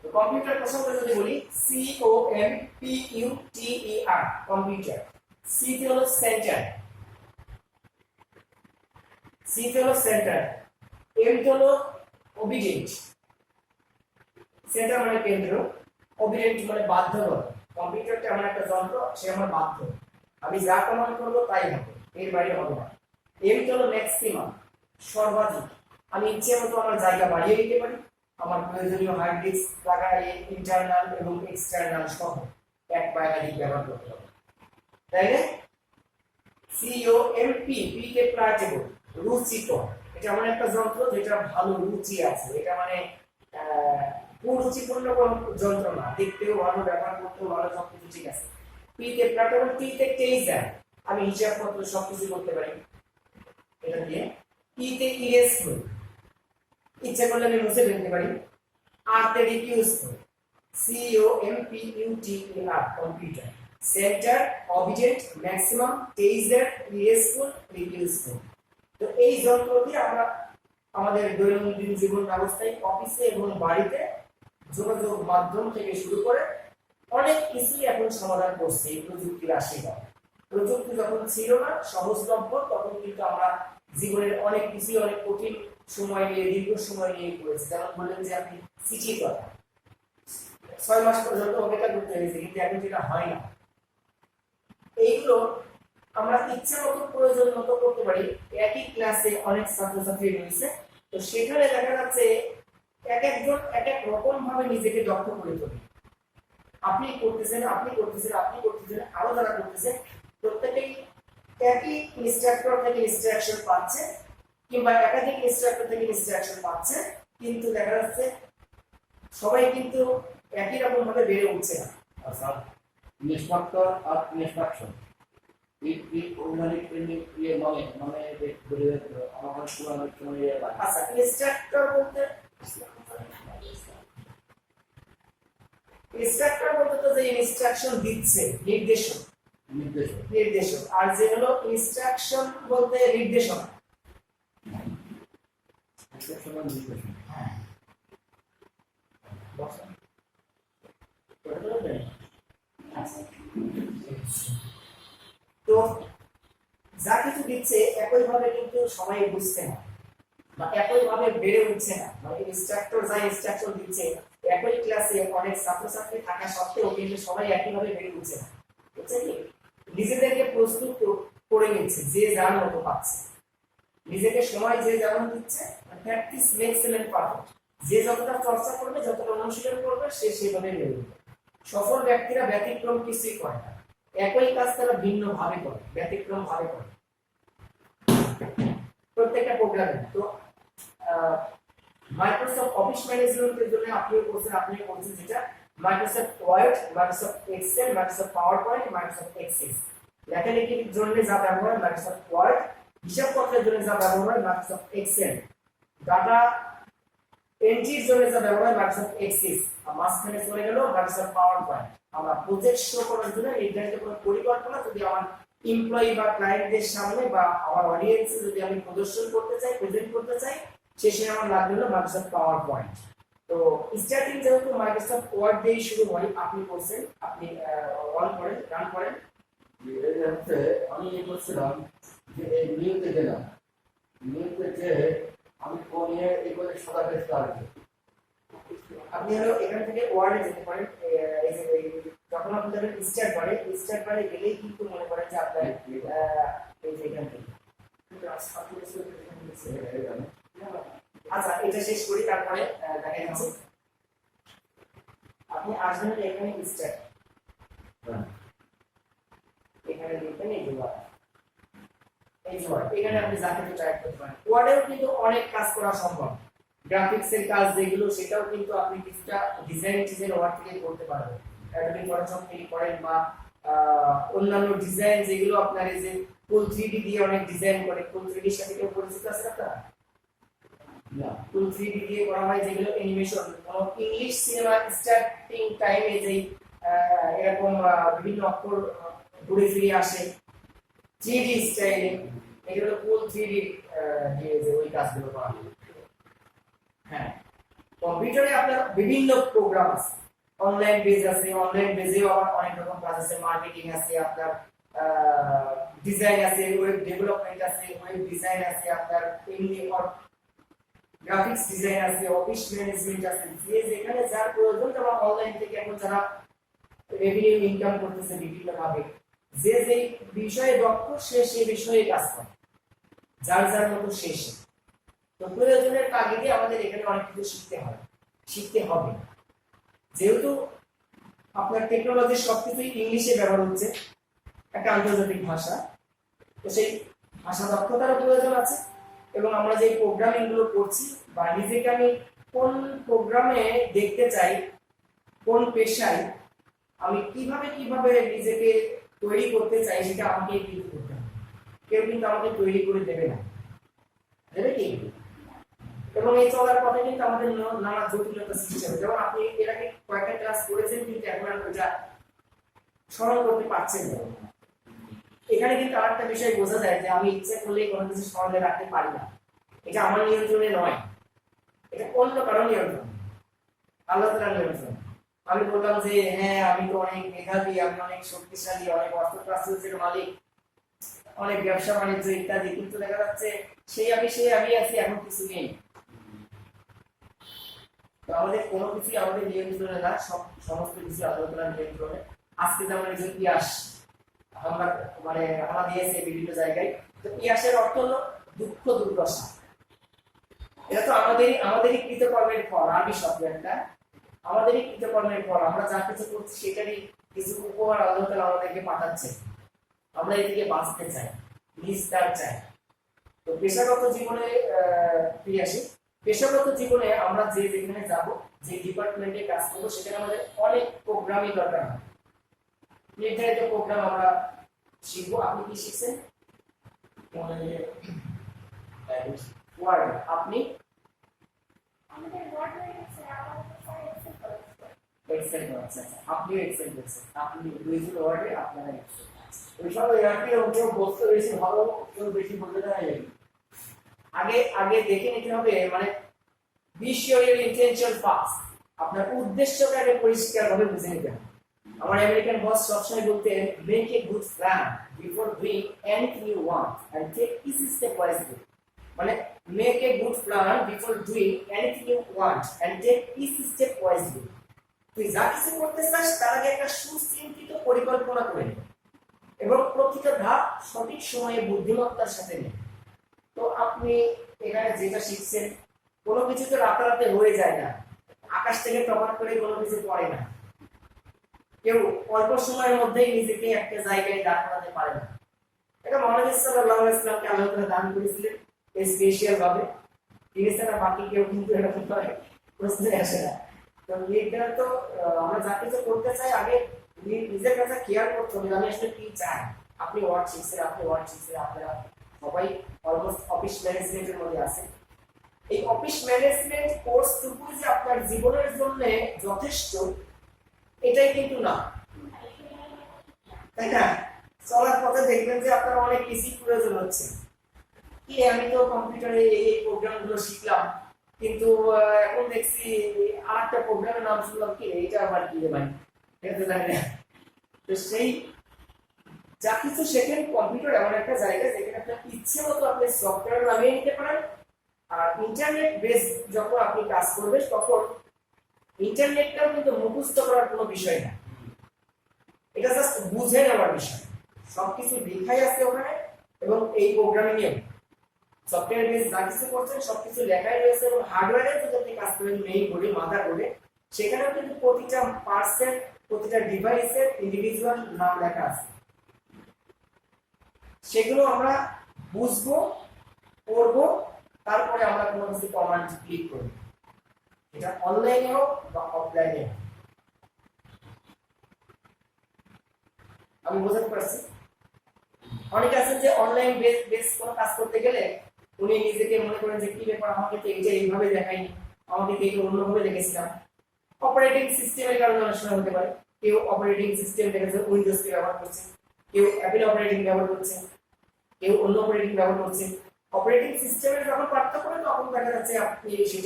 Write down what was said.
তো কম্পিউটার প্রসঙ্গে যদি বলি সি ও এম পি ইউ টি ই আর কম্পিউটার। সি তে হলো সেন্টার, সি তে হলো সেন্টার, এম তে হলো ওবিডিয়েন্ট, সেন্টার মানে কেন্দ্র, ওবিডিয়েন্ট মানে বাধ্য করা। কম্পিউটারটা এমন একটা যন্ত্র, সে আমার বাধ্য, আমি যা কমান্ড করবো তাই হবে, এর বাইরে হবে না। এম হলো ম্যাক্সিমাম, সর্বাধিক, আমি ইচ্ছে মতো আমার জায়গা বাড়িয়ে দিতে পারি, আমার প্রয়োজনীয় হার্ড ডিস্ক লাগাই ইন্টারনাল এবং এক্সটার্নাল সহ এক বা একাধিক ব্যবহার করতে হবে, তাই না? সিও এম পি, পি কে প্লাজেবল, রুচিকর, এটা এমন একটা যন্ত্র যেটা ভালো রুচি আছে, এটা মানে কুরুচিপূর্ণ কোন যন্ত্র না, দেখতেও ভালো, ব্যবহার করতেও ভালো, সবকিছু ঠিক আছে। পি তে প্লাজেবল, টি তে টেইজার, আমি হিসাবপত্র সবকিছু করতে পারি এটা দিয়ে। ই তে ইরেজফুল, ইচ্ছা করলে আমি মুছে ফেলতে পারি। আর তে রিডিউসফুল, সি ও এম পি ইউ টি ই আর কম্পিউটার, সেন্টার, অবজেক্ট, ম্যাক্সিমাম, টেইজার, ইরেজফুল, রিডিউসফুল। তো এই যন্ত্র দিয়ে আমরা আমাদের দৈনন্দিন জীবন ব্যবস্থায় অফিসে এবং বাড়িতে যোগাযোগ মাধ্যম থেকে শুরু করে অনেক কিছুই এখন সমাধান করছে এই প্রযুক্তির আশীর্বাদ। প্রযুক্তি যখন ছিল না, সহজলভ্য, তখন কিন্তু আমরা জীবনের অনেক কিছু অনেক কঠিন সময় নিয়ে, দীর্ঘ সময় নিয়ে করেছি। যেমন বললেন যে আপনি চিঠির কথা 6 মাস পর্যন্ত অপেক্ষা করতে হয়েছে, কিন্তু এখন যেটা হয় না। এইগুলো আমরা ইচ্ছা মতো প্রয়োজন মতো করতে পারি। একই ক্লাসে অনেক ছাত্রছাত্রী রয়েছে, তো সেখানে দেখা যাচ্ছে এক একজন এক এক রকম ভাবে নিজেকে দক্ষ করে তোলে। আপনি করতেছেন, আপনি করতেছেন, আপনি করতেছেন, আরো যারা করতেছে, প্রত্যেকেই একই ইনস্ট্রাক্টর থেকে ইনস্ট্রাকশন পাচ্ছে কিংবা একাধিক ইনস্ট্রাক্টর থেকে ইনস্ট্রাকশন পাচ্ছে, কিন্তু দেখা যাচ্ছে সবাই কিন্তু একই রকম ভাবে বেড়ে উঠছে না। আচ্ছা, ইনস্ট্রাক্টর আর ইনস্ট্রাকশন এই অর্গানিক ট্রেনিং মানে মানে আমার পুরানো সময় আচ্ছা, ইনস্ট্রাক্টর বলতে তো যে ইনস্ট্রাকশন দিচ্ছে, নির্দেশক, নির্দেশক। আর যে হলো ইনস্ট্রাকশন বলতে নির্দেশনা। হ্যাঁ, তো যা কিছু দিচ্ছে একইভাবে কিন্তু সবাই বুঝছে না বা একইভাবে বেড়ে উঠছে না। মানে ইনস্ট্রাক্টর যা ইনস্ট্রাকশন দিচ্ছে, একই ক্লাসে অনেক ছাত্রছাত্রী থাকা সত্ত্বেও কিন্তু সবাই একইভাবে বেড়ে উঠছে না। বুঝছে কি? নিজেদেরকে প্রস্তুত করে নিচ্ছে, যে যার মতো পাচ্ছে, নিজেকে সময় যে যেমন দিচ্ছে। প্র্যাকটিস মেক্স ম্যান পারফেক্ট, যে যতটা চর্চা করবে, যতটা অনুশীলন করবে, সে সেভাবে বেড়ে উঠবে। সফল ব্যক্তিরা ব্যতিক্রম কিছুই করে না, একই কাজ তারা ভিন্ন ভাবে করে, ব্যতিক্রম ভাবে করে প্রত্যেকটা প্রোগ্রামে। তো মাইক্রোসফট অফিস ম্যানেজমেন্টের জন্য আপনিও করছেন যেটা Microsoft Word, Microsoft Excel, Microsoft PowerPoint, Microsoft Excel. লেখালেখির জন্য যা ব্যবহার হয় মাইক্রোসফট ওয়ার্ড, হিসাবপত্রের জন্য যা ব্যবহার হয় মাইক্রোসফট এক্সেল, ডাটা এন্ট্রির জন্য যা ব্যবহার হয় মাইক্রোসফট এক্সেল, আর মাঝখানে চলে গেল মাইক্রোসফট পাওয়ার পয়েন্ট। আমরা প্রজেক্ট শো করার জন্য নির্ধারিত কোনো পরিকল্পনা যদি আমার এমপ্লয়ি বা ক্লায়েন্টদের সামনে বা আমার অডিয়েন্সে যদি আমি প্রদর্শন করতে চাই, প্রেজেন্ট করতে চাই, শেষে আমার লাগবে হলো মাইক্রোসফট পাওয়ার পয়েন্ট। তো স্টার্টিং যেহেতু মাইক্রোসফট ওয়ার্ড দিয়ে শুরু হয়, আপনি করছেন, আপনি অন করেন, রান করেন। আমি করছিলাম যে এই নিউতে গেলাম, নিউতে যে আমি কোন এই করে সাদা পেজটা আসবে, আপনি হলো এখান থেকে ওয়ার্ডে যেতে পারেন। এই যে যখন আপনি যাবেন স্টার্ট বারে গেলেই কিন্তু মনে করেন যে আপনার এই যে এখান থেকে আচ্ছা, এটা শেষ করি, তারপরে দেখা যাচ্ছে আপনি আসবেন এখানে স্টার্ট, এখানে লিখবেন এই ওয়ার্ড, এখানে আপনি যা কিছু টাইপ করতে পারেন। ওয়ার্ডেও কিন্তু অনেক কাজ করা সম্ভব, গ্রাফিক্সের কাজ যেগুলো, সেটাও কিন্তু আপনি কিছুটা ডিজাইন ওয়ার্ড থেকে করতে পারবেন। অ্যাডোবি ফটোশপ থেকে করেন বা অন্যান্য ডিজাইন যেগুলো আপনার এই যে ফুল 3D দিয়ে অনেক ডিজাইন করে, ফুল 3D এর সাথে কেউ পরিচিত আছে আপনারা? না, ফুল 3D দিয়ে করা হয় যেগুলো অ্যানিমেশন, ইংলিশ সিনেমা স্টার্টিং টাইমে যে এরকম বিভিন্ন অক্ষর ঘুরে ফিরে আসে 3D স্টাইলে, এগুলো ফুল 3D দিয়ে যে ওই কাজগুলো করা হয়। হ্যাঁ, তো কম্পিউটারে আপনার বিভিন্ন প্রোগ্রাম আছে, অনলাইন বেজ আছে, অনলাইন বেজেও আবার অনেক রকম কাজ আছে, মার্কেটিং আছে, আপনার ডিজাইন আছে, ওয়েব ডেভেলপমেন্ট আছে, ওয়েব ডিজাইন আছে, আপনার এমনি গ্রাফিক্স ডিজাইন আছে, অফিস ম্যানেজমেন্ট আছে, যে যেখানে যার প্রয়োজন, যেমন অনলাইন থেকে এখন যারা রেভিনিউ ইনকাম করতেছে বিভিন্ন ভাবে, যে যে বিষয়ে দক্ষ সে সেই বিষয়ে কাজ করে, যার যার মতো শেষ। তো প্রয়োজনের তাগিদে আমাদের এখানে অনেক কিছু শিখতে হবে, যেহেতু আপনার টেকনোলজির সবকিছুই ইংলিশে ব্যবহার হচ্ছে, একটা আন্তর্জাতিক ভাষা, তো সেই ভাষা দক্ষতারও প্রয়োজন আছে। এবং আমরা যে প্রোগ্রামিং গুলো করছি বা নিজেকে আমি কোন প্রোগ্রামে দেখতে চাই, কোন পেশায় আমি কিভাবে নিজেকে তৈরি করতে চাই, সেটা আমাকে কিন্তু করতে হবে। কেউ কিন্তু আমাকে তৈরি করে দেবে না, দেবে কি? এবং এই চলার পথে কিন্তু আমাদের নানা জটিলতা সৃষ্টি হবে। যেমন আপনি এর আগে কয়েকটা ক্লাস করেছেন, কিন্তু এখন আর ওইটা স্মরণ করতে পারছেন না। এখানে কিন্তু আরেকটা বিষয় বোঝা যায় যে আমি ইচ্ছে করলে কোনো কিছু স্মরণে রাখতে পারি না, এটা আমার নিয়ন্ত্রণে নয়, এটা অন্য কারো নিয়ন্ত্রণ, আল্লাহ তাআলার নিয়ন্ত্রণ। আমি বললাম যে হ্যাঁ আমি তো অনেক মেধাবী, আমি অনেক শক্তিশালী, অনেক অর্থপ্রাচুর্যের মালিক, অনেক ব্যবসা বাণিজ্য ইত্যাদি, কিন্তু দেখা যাচ্ছে সেই আমি আছি, এখন কিছু নেই। তো আমাদের কোনো কিছু আমাদের নিয়ন্ত্রণে না, সমস্ত কিছু আল্লাহ তাআলার নিয়ন্ত্রণে। আজকে যেমন এই যে ইয়াস আমরা আমরা দিয়েছে বিভিন্ন জায়গায়, তো ইয়াসের অর্থ হলো দুঃখ দুর্দশা। এটা তো আমাদেরই কৃতকর্মের ফল, আরবি শব্দ একটা, আমাদেরই কৃতকর্মের ফল। আমরা যা কিছু করছি সেটারই কিছু উপহার আল্লাহ তাআলা আমাদেরকে পাঠাচ্ছে। আমরা এদিকে বাঁচতে চাই, নিস্তার চাই। তো পেশাগত জীবনে ফিরে আসি। পেশাগত জীবনে আমরা যেখানে যাব, যে ডিপার্টমেন্টে কাজ করবো, সেখানে আমাদের অনেক প্রোগ্রামিং দরকার হয়। নির্ধারিত প্রোগ্রাম আমরা শিখবো। আপনি কি শিখছেন? ওয়ার্ড। আপনি এক্সেল করছেন, আপনিও এক্সেল করছেন, আপনি দুইজন ওয়ার্ডে, আপনারা এক্সেল। ওইসব একই কেউ বলতে বেশি ভালো, কেউ বেশি বলতে চায়। আগে দেখে নিতে হবে, মানে be sure your intention first, আপনার উদ্দেশ্যটা আগে পরিষ্কারভাবে বুঝে নিতে হবে। আমার আমেরিকান বস সবসময় বলতেন, make a good plan before doing anything you want and take each step wisely. মানে make a good plan before doing anything you want and take each step wisely. তুই যা কিছু করতে চাস তার আগে একটা সুচিন্তিত পরিকল্পনা করে নে এবং প্রতিটা ধাপ সঠিক সময়ে বুদ্ধিমত্তার সাথে নে। তো আপনি এখানে যেটা শিখছেন, কোনো কিছু তো রাতারাতি হয়ে যায় না, আকাশ থেকে টপাট করে কোনো কিছু পড়ে না। কেউ অল্প সময়ের মধ্যেই নিজেকে একটা জায়গায় দাঁড় করাতে পারে না। এটা মুহাম্মদ সাল্লাল্লাহু আলাইহি ওয়াসাল্লামকে আল্লাহ তাআলা দান করেছিলেন স্পেশাল ভাবে, তিনি ছাড়া বাকি কেউ কিন্তু এরকম করে প্রশ্নে আসে না। তো এটা তো আমরা যা কিছু করতে চাই, আগে নিজের কাছে কেয়ার করতে হবে, আমি আসলে কি চাই। আপনি ওয়ার্ড শিখছেন, আপনারা সবাই অলমোস্ট অফিস ম্যানেজমেন্টের মধ্যে আছে। এই অফিস ম্যানেজমেন্ট কোর্সটুকু যে আপনার জীবনের জন্য যথেষ্ট, এটাই কিন্তু না, তাই না? চলার পথে দেখবেন যে আপনার অনেক কিছু প্রয়োজন হচ্ছে। কি আমি তো কম্পিউটারে এই প্রোগ্রামগুলো শিখলাম, কিন্তু এখন দেখছি আরেকটা প্রোগ্রামের নাম শুনলাম, কি এটা আবার কি রে ভাই, এটা তো জানি না। তো সেই যা কিছু শেখেন, কম্পিউটার এমন একটা জায়গা যেখানে আপনার ইচ্ছে মতো আপনি সফটওয়্যার নামিয়ে নিতে পারেন। আর ইন্টারনেট বেস যখন আপনি কাজ করবেন, তখন ইন্টারনেটটাও কিন্তু মুখস্থ করার কোনো বিষয় না, এটা জাস্ট বুঝে নেওয়ার বিষয়। সবকিছু লেখাই আছে ওখানে, এবং এই প্রোগ্রামিং সফটওয়্যার বেস যা কিছু করছেন সবকিছু লেখাই রয়েছে। এবং হার্ডওয়্যারে যদি আপনি কাজ করেন, মেইন বোর্ডে, মাদার বোর্ডে, সেখানেও কিন্তু প্রতিটা পার্সেন্ট, প্রতিটা ডিভাইসের ইন্ডিভিজুয়াল নাম লেখা আছে। সেগুলো আমরা বুঝবো, পড়বো, তারপরে আমরা কোনো কিছু কমান্ড ক্লিক করব, এটা অনলাইনে হোক বা অফলাইনে হোক। আমি বোঝাতে পারছি? অনেকে আছেন যে অনলাইন বেস কোনো কাজ করতে গেলে উনি নিজেকে মনে করেন যে কি ব্যাপার, আমাকে তো এইটা এইভাবে দেখায়নি, আমাকে তো এইটা অন্যভাবে দেখেছিলাম। অপারেটিং সিস্টেমের কারণে অনেক সময় হতে পারে। কেউ অপারেটিং সিস্টেম দেখেছে উইন্ডোজ কে ব্যবহার করছে, কেউ অ্যাপল অপারেটিং ব্যবহার করছে, কেউ অন্য অপারেটিং ব্যবহার করছে। অপারেটিং সিস্টেমের যখন পার্থক্য করে, তখন দেখা যাচ্ছে আপনি সেটা